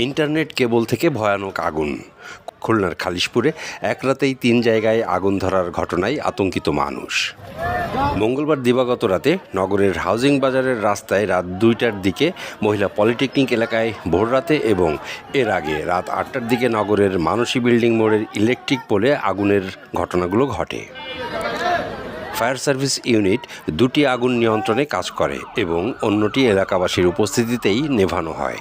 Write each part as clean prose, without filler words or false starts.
Internet কেবল থেকে ভয়ানক আগুন। খুলনার খালিশপুরে এক রাতেই 3 জায়গায় আগুন ধরার ঘটনায় আতঙ্কিত মানুষ। মঙ্গলবার দিবাগত রাতে নগরের হাউজিং বাজারের রাস্তায় রাত 2টার দিকে মহিলা পলিটেকনিক এলাকায় ভোররাতে এবং এর আগে রাত 8টার দিকে নগরের মানসী বিল্ডিং মোড়ের ইলেকট্রিক পোলে আগুনের ঘটনাগুলো ঘটে। ফায়ার সার্ভিস ইউনিট 2টি আগুন নিয়ন্ত্রণে কাজ করে এবং অন্যটি এলাকাবাসীর উপস্থিতিতেই নেভানো হয়।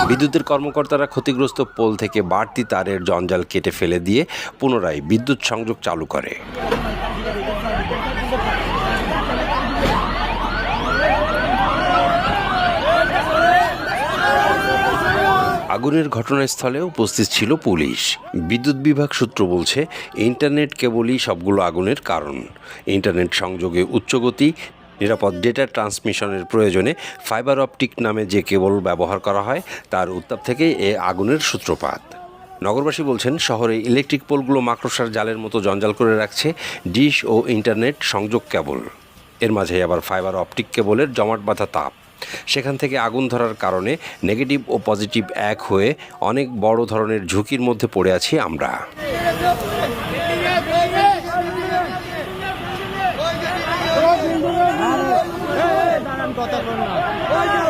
বিদ্যুতের কর্মকর্তারা ক্ষতিগ্রস্ত পোল থেকে বাড়তি তারের জঞ্জাল কেটে ফেলে দিয়ে পুনরায় বিদ্যুৎ সংযোগ চালু করে। আগুনের ঘটনাস্থলে উপস্থিত ছিল পুলিশ। বিদ্যুৎ বিভাগ সূত্র বলছে, ইন্টারনেট কেবলই সবগুলো আগুনের কারণ। ইন্টারনেট সংযোগে উচ্চগতি, নিরাপদ ডেটা ট্রান্সমিশনের প্রয়োজনে ফাইবার অপটিক নামে যে কেবল ব্যবহার করা হয় তার উত্তাপ থেকেই এ আগুনের সূত্রপাত। নগরবাসী বলছেন, শহরে ইলেকট্রিক পোলগুলো মাকড়সার জালের মতো জঞ্জাল করে রাখছে ডিশ ও ইন্টারনেট সংযোগ কেবল। এর মাঝে আবার ফাইবার অপটিক কেবলের জমাট বাঁধা তাপ। সেখান থেকে আগুন ধরার কারণে নেগেটিভ ও পজিটিভ এক হয়ে অনেক বড় ধরনের ঝুঁকির মধ্যে পড়ে আছি আমরা। কথা বল না।